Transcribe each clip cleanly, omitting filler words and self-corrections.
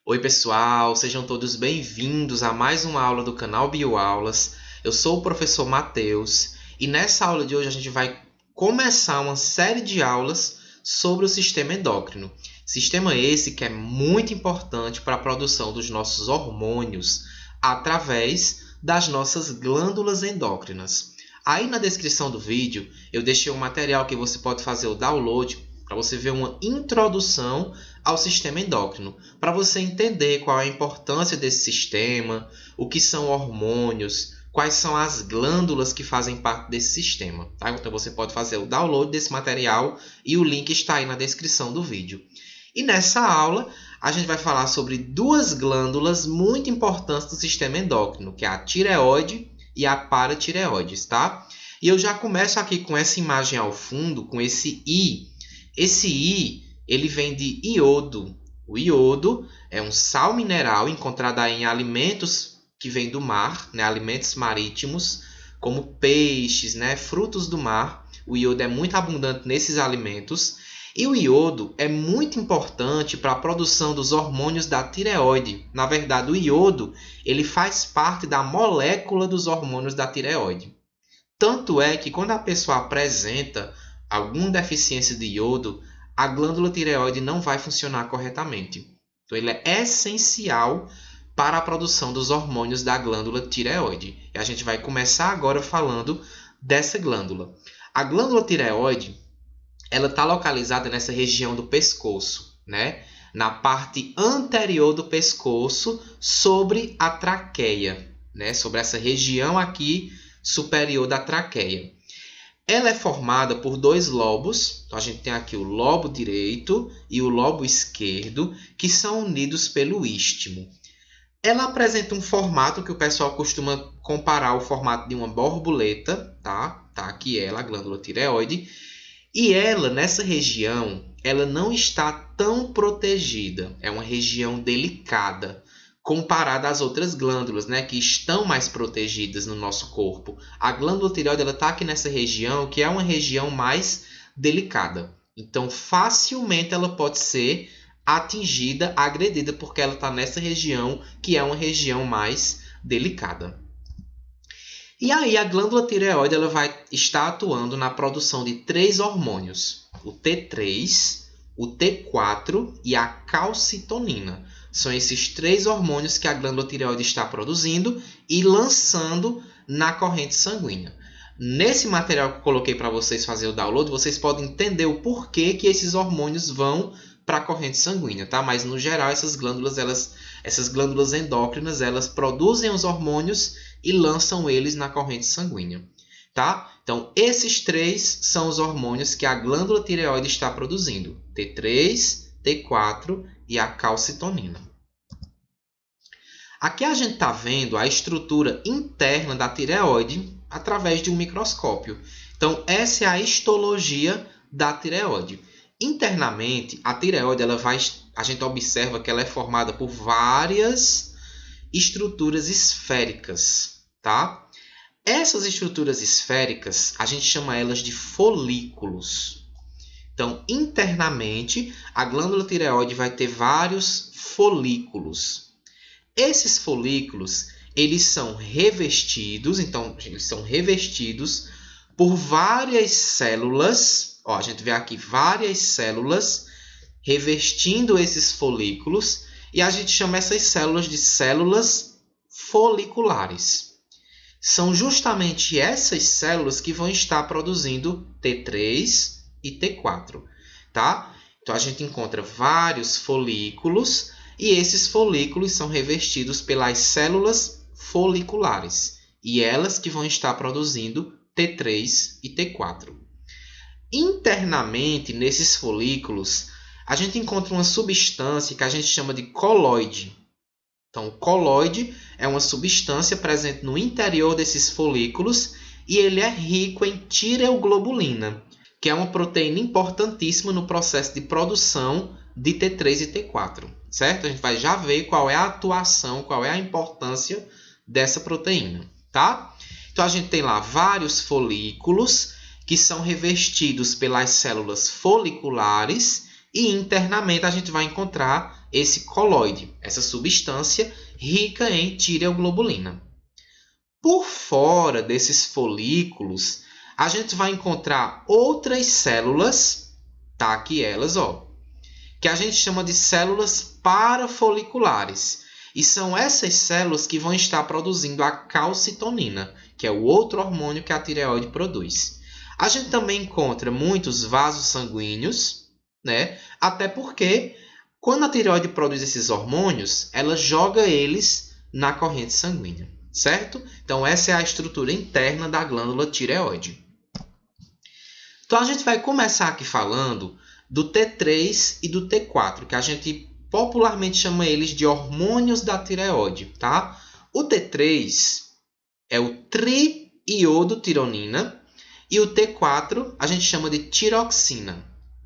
Oi pessoal, sejam todos bem-vindos a mais uma aula do canal Bioaulas. Eu sou o professor Matheus e nessa aula de hoje a gente vai começar uma série de aulas sobre o sistema endócrino. Sistema esse que é muito importante para a produção dos nossos hormônios através das nossas glândulas endócrinas. Aí na descrição do vídeo eu deixei um material que você pode fazer o download para você ver uma introdução ao sistema endócrino, para você entender qual é a importância desse sistema, o que são hormônios, quais são as glândulas que fazem parte desse sistema. Tá? Então você pode fazer o download desse material e o link está aí na descrição do vídeo. E nessa aula a gente vai falar sobre duas glândulas muito importantes do sistema endócrino, que é a tireoide e a paratireoide, tá? E eu já começo aqui com essa imagem ao fundo, com esse I. Esse I, ele vem de iodo. O iodo é um sal mineral encontrado em alimentos que vêm do mar, né? Alimentos marítimos, como peixes, né? Frutos do mar. O iodo é muito abundante nesses alimentos. E o iodo é muito importante para a produção dos hormônios da tireoide. Na verdade, o iodo ele faz parte da molécula dos hormônios da tireoide. Tanto é que quando a pessoa apresenta alguma deficiência de iodo, a glândula tireoide não vai funcionar corretamente. Então, ele é essencial para a produção dos hormônios da glândula tireoide. E a gente vai começar agora falando dessa glândula. A glândula tireoide, ela está localizada nessa região do pescoço, né? Na parte anterior do pescoço, sobre a traqueia, né? Sobre essa região aqui superior da traqueia. Ela é formada por dois lobos, então a gente tem aqui o lobo direito e o lobo esquerdo, que são unidos pelo istmo. Ela apresenta um formato que o pessoal costuma comparar ao formato de uma borboleta, tá? Tá aqui ela, a glândula tireoide. E ela, nessa região, ela não está tão protegida, é uma região delicada, comparada às outras glândulas, né, que estão mais protegidas no nosso corpo. A glândula tireoide está aqui nessa região, que é uma região mais delicada. Então, facilmente ela pode ser atingida, agredida, porque ela está nessa região, que é uma região mais delicada. E aí, a glândula tireoide ela vai estar atuando na produção de três hormônios, o T3, o T4 e a calcitonina. São esses três hormônios que a glândula tireoide está produzindo e lançando na corrente sanguínea. Nesse material que eu coloquei para vocês fazer o download, vocês podem entender o porquê que esses hormônios vão para a corrente sanguínea, tá? Mas no geral essas glândulas endócrinas, elas produzem os hormônios e lançam eles na corrente sanguínea, tá? Então esses três são os hormônios que a glândula tireoide está produzindo: T3, T4 e a calcitonina. Aqui a gente está vendo a estrutura interna da tireoide através de um microscópio. Então, essa é a histologia da tireoide. Internamente, a tireoide, a gente observa que ela é formada por várias estruturas esféricas, tá? Essas estruturas esféricas, a gente chama elas de folículos. Então, internamente, a glândula tireoide vai ter vários folículos. Esses folículos, eles são revestidos, por várias células. Ó, a gente vê aqui várias células revestindo esses folículos e a gente chama essas células de células foliculares. São justamente essas células que vão estar produzindo T3 e T4, tá? Então, a gente encontra vários folículos e esses folículos são revestidos pelas células foliculares e elas que vão estar produzindo T3 e T4. Internamente, nesses folículos, a gente encontra uma substância que a gente chama de coloide. Então, o coloide é uma substância presente no interior desses folículos e ele é rico em tireoglobulina, que é uma proteína importantíssima no processo de produção de T3 e T4, certo? A gente vai já ver qual é a atuação, qual é a importância dessa proteína, tá? Então, a gente tem lá vários folículos que são revestidos pelas células foliculares e internamente a gente vai encontrar esse coloide, essa substância rica em tireoglobulina. Por fora desses folículos, a gente vai encontrar outras células, tá aqui elas, ó, que a gente chama de células parafoliculares. E são essas células que vão estar produzindo a calcitonina, que é o outro hormônio que a tireoide produz. A gente também encontra muitos vasos sanguíneos, né? Até porque quando a tireoide produz esses hormônios, ela joga eles na corrente sanguínea, certo? Então essa é a estrutura interna da glândula tireoide. Então a gente vai começar aqui falando do T3 e do T4, que a gente popularmente chama eles de hormônios da tireoide, tá? O T3 é o triiodotironina e o T4 a gente chama de tiroxina,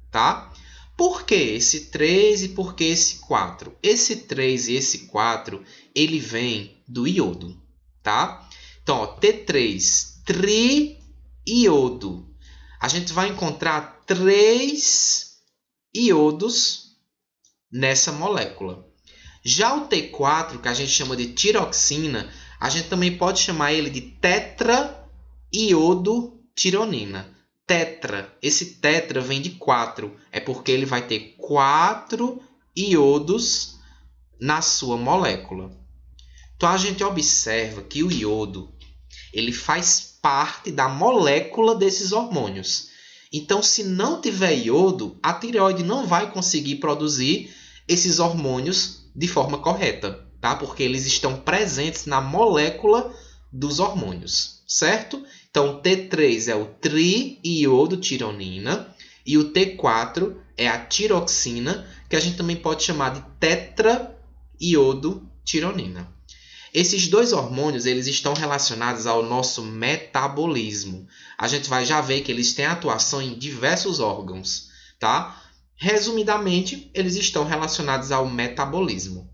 tá? Por que esse 3 e por que esse 4? Esse 3 e esse 4, ele vem do iodo, tá? Então, ó, T3, triiodo. A gente vai encontrar 3 iodos nessa molécula. Já o T4, que a gente chama de tiroxina, a gente também pode chamar ele de tetraiodotironina. Tetra, esse tetra vem de 4, é porque ele vai ter 4 iodos na sua molécula. Então a gente observa que o iodo, ele faz parte da molécula desses hormônios. Então, se não tiver iodo, a tireoide não vai conseguir produzir esses hormônios de forma correta, tá? Porque eles estão presentes na molécula dos hormônios, certo? Então, o T3 é o triiodotironina e o T4 é a tiroxina, que a gente também pode chamar de tetraiodotironina. Esses dois hormônios eles estão relacionados ao nosso metabolismo. A gente vai já ver que eles têm atuação em diversos órgãos, tá? Resumidamente, eles estão relacionados ao metabolismo.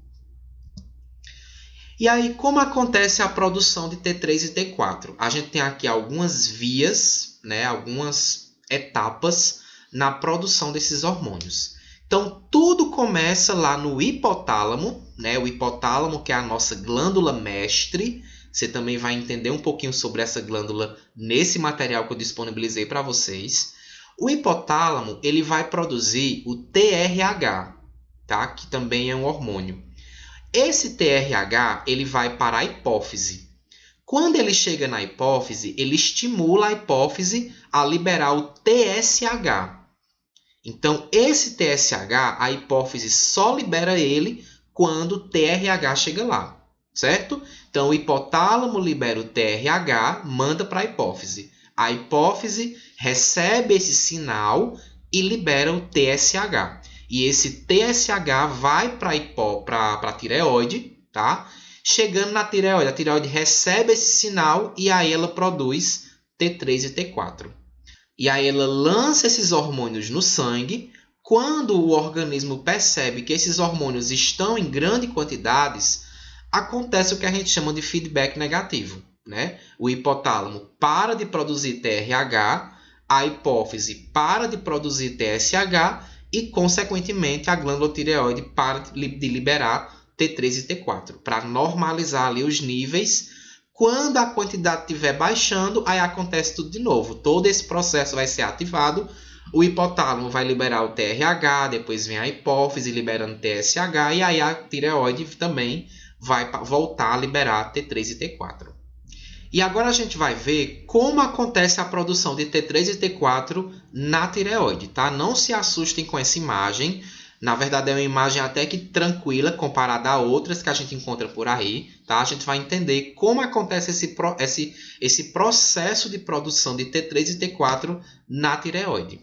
E aí, como acontece a produção de T3 e T4? A gente tem aqui algumas vias, né, algumas etapas na produção desses hormônios. Então, tudo começa lá no hipotálamo, né? O hipotálamo, que é a nossa glândula mestre. Você também vai entender um pouquinho sobre essa glândula nesse material que eu disponibilizei para vocês. O hipotálamo ele vai produzir o TRH, tá? Que também é um hormônio. Esse TRH ele vai para a hipófise. Quando ele chega na hipófise, ele estimula a hipófise a liberar o TSH. Então, esse TSH, a hipófise só libera ele quando o TRH chega lá, certo? Então, o hipotálamo libera o TRH, manda para a hipófise. A hipófise recebe esse sinal e libera o TSH. E esse TSH vai para a tireoide, tá? Chegando na tireoide, a tireoide recebe esse sinal e aí ela produz T3 e T4. E aí ela lança esses hormônios no sangue. Quando o organismo percebe que esses hormônios estão em grandes quantidades, acontece o que a gente chama de feedback negativo, né? O hipotálamo para de produzir TRH, a hipófise para de produzir TSH e, consequentemente, a glândula tireoide para de liberar T3 e T4, para normalizar ali os níveis. Quando a quantidade estiver baixando, aí acontece tudo de novo. Todo esse processo vai ser ativado. O hipotálamo vai liberar o TRH, depois vem a hipófise liberando TSH, e aí a tireoide também vai voltar a liberar T3 e T4. E agora a gente vai ver como acontece a produção de T3 e T4 na tireoide, tá? Não se assustem com essa imagem. Na verdade, é uma imagem até que tranquila comparada a outras que a gente encontra por aí, tá? A gente vai entender como acontece esse processo de produção de T3 e T4 na tireoide.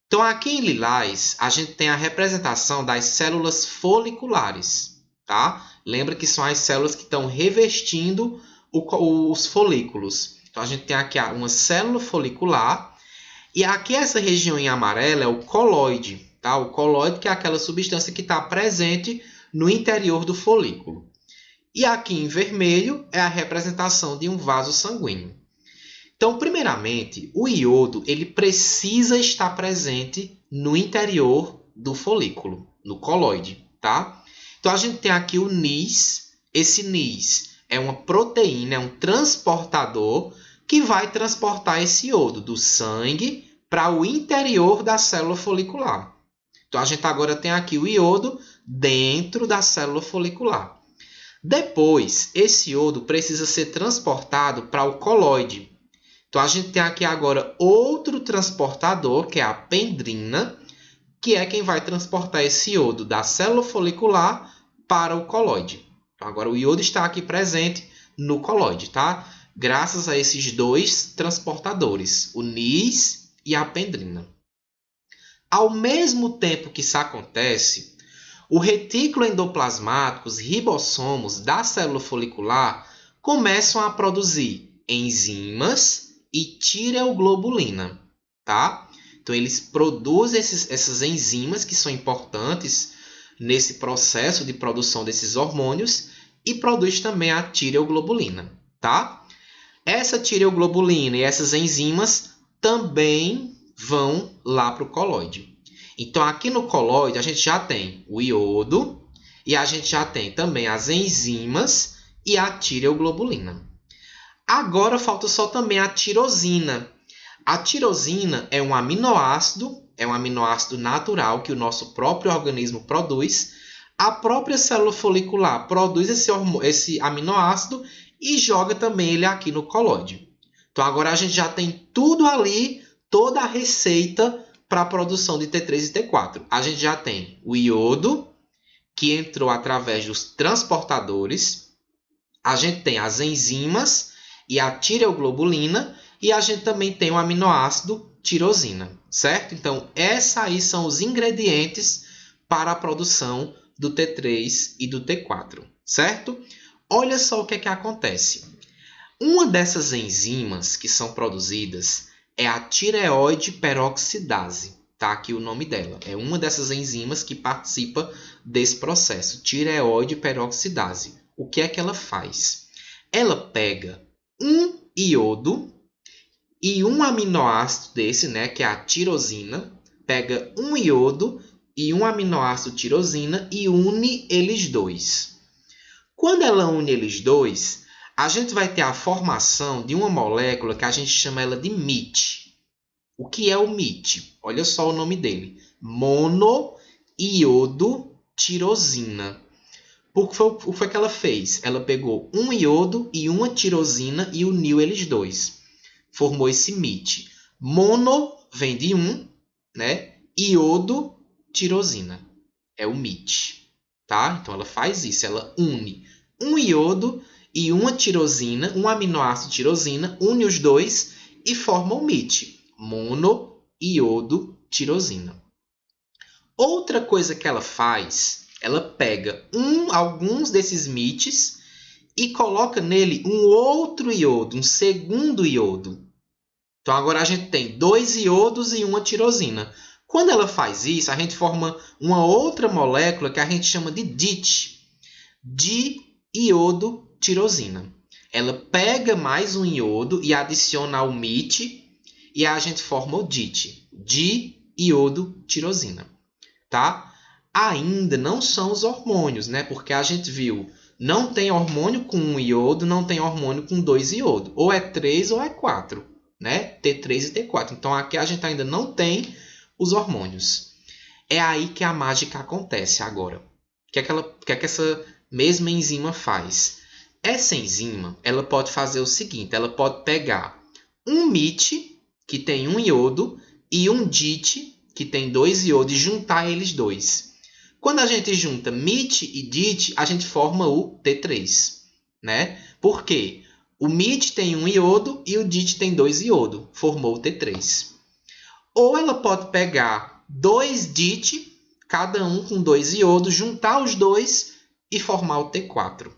Então, aqui em lilás, a gente tem a representação das células foliculares, tá? Lembra que são as células que estão revestindo os folículos. Então, a gente tem aqui uma célula folicular e aqui essa região em amarelo é o coloide. Tá? O coloide, que é aquela substância que está presente no interior do folículo. E aqui em vermelho é a representação de um vaso sanguíneo. Então, primeiramente, o iodo ele precisa estar presente no interior do folículo, no coloide. Tá? Então, a gente tem aqui o NIS. Esse NIS é uma proteína, é um transportador que vai transportar esse iodo do sangue para o interior da célula folicular. Então, a gente agora tem aqui o iodo dentro da célula folicular. Depois, esse iodo precisa ser transportado para o coloide. Então, a gente tem aqui agora outro transportador, que é a pendrina, que é quem vai transportar esse iodo da célula folicular para o coloide. Então, agora o iodo está aqui presente no coloide, tá? Graças a esses dois transportadores, o NIS e a pendrina. Ao mesmo tempo que isso acontece, o retículo endoplasmático, os ribossomos da célula folicular, começam a produzir enzimas e tireoglobulina, tá? Então, eles produzem essas enzimas que são importantes nesse processo de produção desses hormônios e produz também a tireoglobulina, tá? Essa tireoglobulina e essas enzimas também vão lá para o coloide. Então, aqui no coloide, a gente já tem o iodo e a gente já tem também as enzimas e a tireoglobulina. Agora, falta só também a tirosina. A tirosina é um aminoácido natural que o nosso próprio organismo produz. A própria célula folicular produz esse aminoácido e joga também ele aqui no coloide. Então, agora a gente já tem tudo ali, toda a receita para a produção de T3 e T4. A gente já tem o iodo, que entrou através dos transportadores. A gente tem as enzimas e a tireoglobulina. E a gente também tem o aminoácido tirosina, certo? Então, esses aí são os ingredientes para a produção do T3 e do T4, certo? Olha só o que é que acontece. Uma dessas enzimas que são produzidas é a tireoide peroxidase. Tá aqui o nome dela. É uma dessas enzimas que participa desse processo, tireoide peroxidase. O que é que ela faz? Ela pega um iodo e um aminoácido desse, né, que é a tirosina, pega um iodo e um aminoácido tirosina e une eles dois. Quando ela une eles dois, a gente vai ter a formação de uma molécula que a gente chama ela de MIT. O que é o MIT? Olha só o nome dele. Monoiodotirosina. O que foi que ela fez? Ela pegou um iodo e uma tirosina e uniu eles dois. Formou esse MIT. Mono vem de um, né? Iodo, tirosina. É o MIT. Tá? Então, ela faz isso. Ela une um iodo e uma tirosina, um aminoácido tirosina, une os dois e forma o MIT. Mono, iodo, tirosina. Outra coisa que ela faz, ela pega alguns desses MITs e coloca nele um outro iodo, um segundo iodo. Então, agora a gente tem 2 iodos e uma tirosina. Quando ela faz isso, a gente forma uma outra molécula que a gente chama de DIT, diiodotirosina. Ela pega mais um iodo e adiciona ao MIT e a gente forma o DIT, diiodotirosina. Tá? Ainda não são os hormônios, né? Porque a gente viu, não tem hormônio com 1 iodo, não tem hormônio com 2 iodo. Ou é 3 ou é 4, né? T3 e T4. Então, aqui a gente ainda não tem os hormônios. É aí que a mágica acontece agora. O que é que essa mesma enzima faz? Essa enzima, ela pode fazer o seguinte, ela pode pegar um MIT, que tem 1 iodo, e um DIT, que tem 2 iodos, e juntar eles dois. Quando a gente junta MIT e DIT, a gente forma o T3, né? Por quê? O MIT tem 1 iodo e o DIT tem 2 iodos. Formou o T3. Ou ela pode pegar 2 DIT, cada um com 2 iodos, juntar os dois e formar o T4,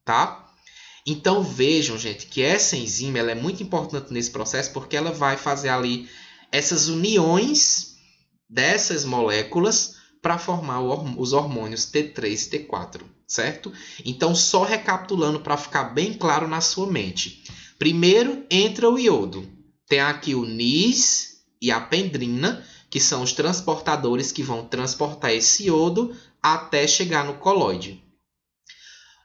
tá? Então, vejam, gente, que essa enzima ela é muito importante nesse processo porque ela vai fazer ali essas uniões dessas moléculas para formar os hormônios T3 e T4, certo? Então, só recapitulando para ficar bem claro na sua mente. Primeiro, entra o iodo. Tem aqui o NIS e a pendrina, que são os transportadores que vão transportar esse iodo até chegar no colóide.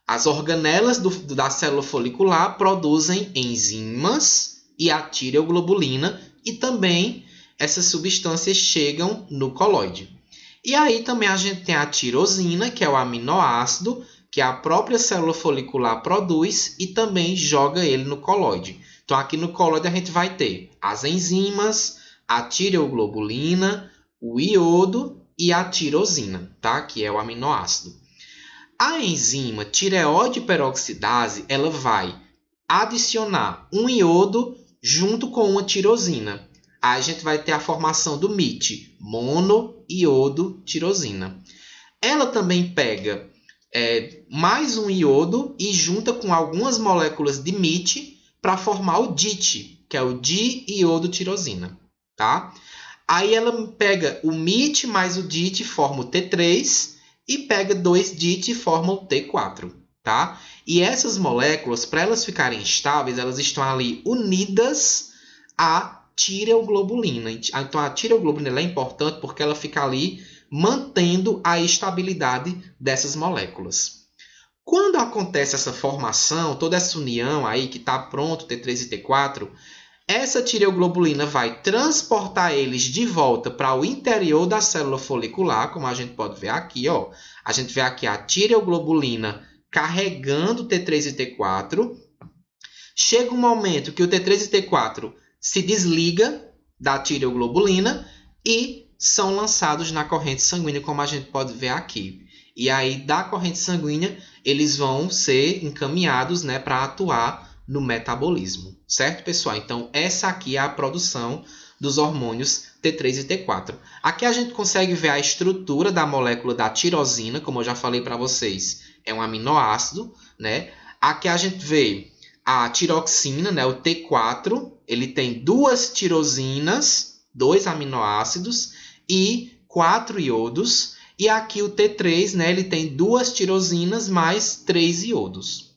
As organelas da célula folicular produzem enzimas e a tireoglobulina, e também essas substâncias chegam no colóide. E aí também a gente tem a tirosina, que é o aminoácido que a própria célula folicular produz e também joga ele no colóide. Então aqui no colóide a gente vai ter as enzimas, a tireoglobulina, o iodo e a tirosina, tá? Que é o aminoácido. A enzima tireoide peroxidase, ela vai adicionar um iodo junto com uma tirosina. Aí a gente vai ter a formação do MIT, monoiodo-tirosina. Ela também pega mais um iodo e junta com algumas moléculas de MIT para formar o DIT, que é o diiodotirosina, tá? Aí ela pega o MIT mais o DIT e forma o T3 e pega 2 DIT e forma o T4, tá? E essas moléculas, para elas ficarem estáveis, elas estão ali unidas à tireoglobulina. Então a tireoglobulina é importante porque ela fica ali mantendo a estabilidade dessas moléculas. Quando acontece essa formação, toda essa união aí que está pronto, T3 e T4, essa tireoglobulina vai transportar eles de volta para o interior da célula folicular, como a gente pode ver aqui, ó. A gente vê aqui a tireoglobulina carregando T3 e T4. Chega um momento que o T3 e T4 se desliga da tireoglobulina e são lançados na corrente sanguínea, como a gente pode ver aqui. E aí, da corrente sanguínea, eles vão ser encaminhados, né, para atuar no metabolismo. Certo, pessoal? Então, essa aqui é a produção dos hormônios T3 e T4. Aqui a gente consegue ver a estrutura da molécula da tirosina, como eu já falei para vocês, é um aminoácido, né? Aqui a gente vê a tiroxina, né, o T4, ele tem 2 tirosinas, 2 aminoácidos e 4 iodos. E aqui o T3, né, ele tem 2 tirosinas mais 3 iodos.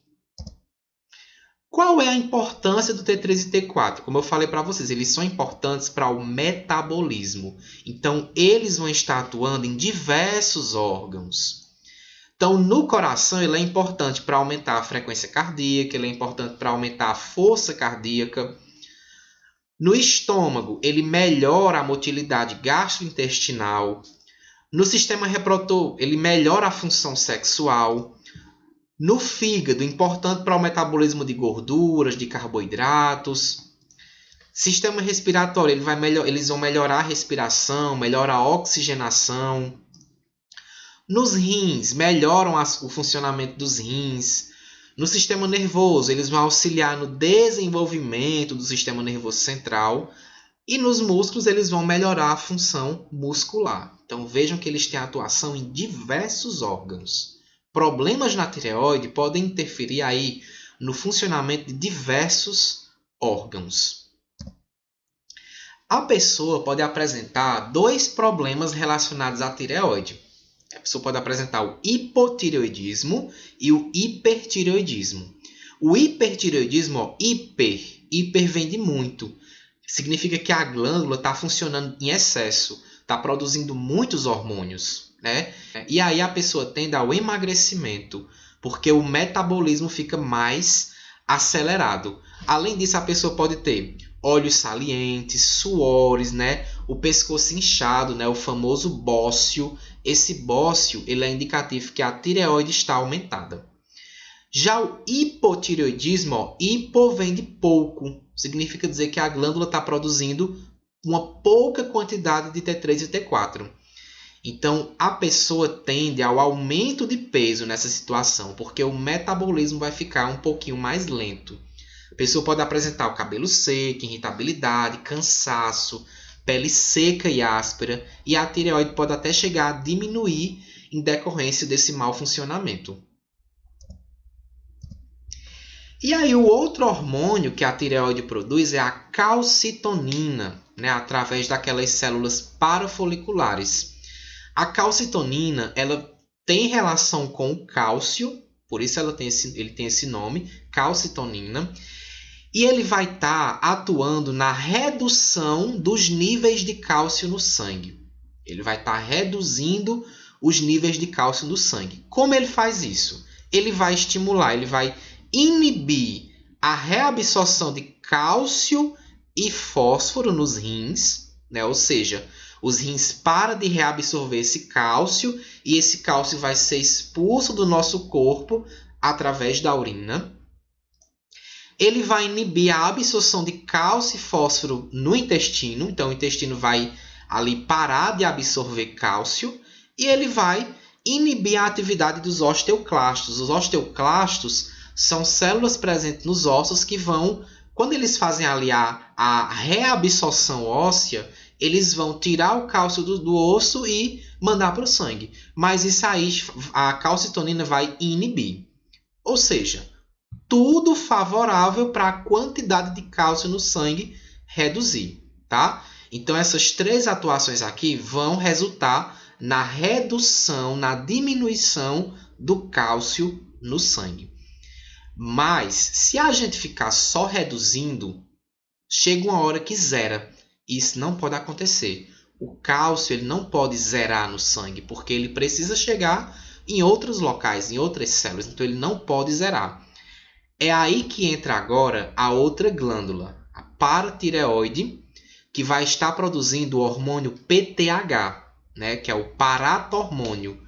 Qual é a importância do T3 e T4? Como eu falei para vocês, eles são importantes para o metabolismo. Então, eles vão estar atuando em diversos órgãos. Então, no coração, ele é importante para aumentar a frequência cardíaca, ele é importante para aumentar a força cardíaca. No estômago, ele melhora a motilidade gastrointestinal. No sistema reprodutor, ele melhora a função sexual. No fígado, importante para o metabolismo de gorduras, de carboidratos. Sistema respiratório, eles vão melhorar a respiração, melhorar a oxigenação. Nos rins, melhoram o funcionamento dos rins. No sistema nervoso, eles vão auxiliar no desenvolvimento do sistema nervoso central. E nos músculos, eles vão melhorar a função muscular. Então, vejam que eles têm atuação em diversos órgãos. Problemas na tireoide podem interferir aí no funcionamento de diversos órgãos. A pessoa pode apresentar 2 problemas relacionados à tireoide. A pessoa pode apresentar o hipotireoidismo e o hipertireoidismo. O hipertireoidismo, ó, hiper vem de muito. Significa que a glândula está funcionando em excesso, está produzindo muitos hormônios, né? E aí a pessoa tende ao emagrecimento, porque o metabolismo fica mais acelerado. Além disso, a pessoa pode ter olhos salientes, suores, né? O pescoço inchado, né? O famoso bócio. Esse bócio ele é indicativo que a tireoide está aumentada. Já o hipotireoidismo, ó, hipo vem de pouco. Significa dizer que a glândula está produzindo uma pouca quantidade de T3 e T4. Então, a pessoa tende ao aumento de peso nessa situação, porque o metabolismo vai ficar um pouquinho mais lento. A pessoa pode apresentar o cabelo seco, irritabilidade, cansaço, pele seca e áspera, e a tireoide pode até chegar a diminuir em decorrência desse mau funcionamento. E aí o outro hormônio que a tireoide produz é a calcitonina, né, através daquelas células parafoliculares. A calcitonina, ela tem relação com o cálcio, por isso ele tem esse nome, calcitonina. E ele vai estar atuando na redução dos níveis de cálcio no sangue. Ele vai estar reduzindo os níveis de cálcio no sangue. Como ele faz isso? Ele vai estimular, ele vai inibir a reabsorção de cálcio e fósforo nos rins, né? Ou seja, os rins param de reabsorver esse cálcio e esse cálcio vai ser expulso do nosso corpo através da urina. Ele vai inibir a absorção de cálcio e fósforo no intestino, então o intestino vai ali parar de absorver cálcio e ele vai inibir a atividade dos osteoclastos. Os osteoclastos são células presentes nos ossos que vão, quando eles fazem ali a reabsorção óssea, eles vão tirar o cálcio do osso e mandar para o sangue. Mas isso aí a calcitonina vai inibir. Ou seja, tudo favorável para a quantidade de cálcio no sangue reduzir, tá? Então, essas três atuações aqui vão resultar na redução, na diminuição do cálcio no sangue. Mas, se a gente ficar só reduzindo, chega uma hora que zera. Isso não pode acontecer. O cálcio ele não pode zerar no sangue, porque ele precisa chegar em outros locais, em outras células. Então, ele não pode zerar. É aí que entra agora a outra glândula, a paratireoide, que vai estar produzindo o hormônio PTH, né, que é o paratormônio.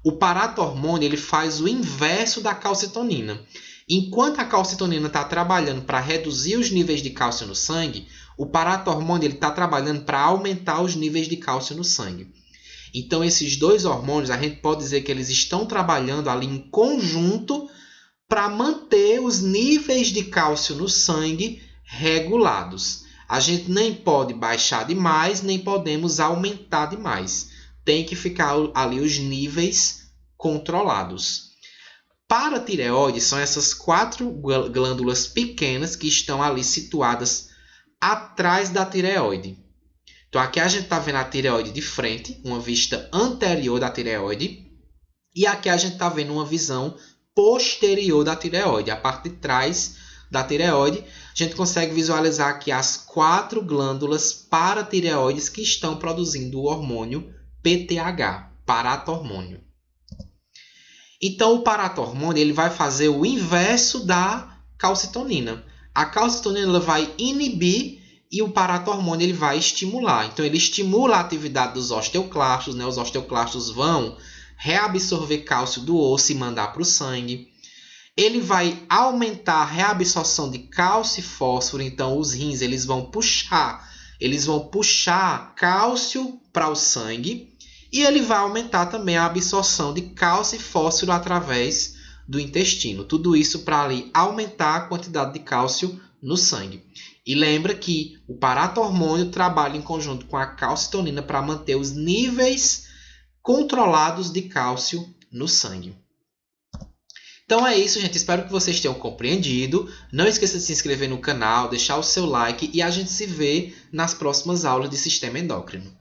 O paratormônio ele faz o inverso da calcitonina. Enquanto a calcitonina está trabalhando para reduzir os níveis de cálcio no sangue, o paratormônio está trabalhando para aumentar os níveis de cálcio no sangue. Então, esses dois hormônios, a gente pode dizer que eles estão trabalhando ali em conjunto para manter os níveis de cálcio no sangue regulados. A gente nem pode baixar demais, nem podemos aumentar demais. Tem que ficar ali os níveis controlados. Paratireoide são essas 4 glândulas pequenas que estão ali situadas atrás da tireoide. Então, aqui a gente está vendo a tireoide de frente, uma vista anterior da tireoide. E aqui a gente está vendo uma visão posterior da tireoide, a parte de trás da tireoide. A gente consegue visualizar aqui as 4 glândulas paratireoides que estão produzindo o hormônio PTH, paratormônio. Então, o paratormônio ele vai fazer o inverso da calcitonina. A calcitonina ela vai inibir e o paratormônio ele vai estimular. Então, ele estimula a atividade dos osteoclastos, né? Os osteoclastos vão reabsorver cálcio do osso e mandar para o sangue. Ele vai aumentar a reabsorção de cálcio e fósforo. Então, os rins eles vão puxar cálcio para o sangue. E ele vai aumentar também a absorção de cálcio e fósforo através do intestino. Tudo isso para ali aumentar a quantidade de cálcio no sangue. E lembra que o paratormônio trabalha em conjunto com a calcitonina para manter os níveis controlados de cálcio no sangue. Então é isso, gente. Espero que vocês tenham compreendido. Não esqueça de se inscrever no canal, deixar o seu like e a gente se vê nas próximas aulas de Sistema Endócrino.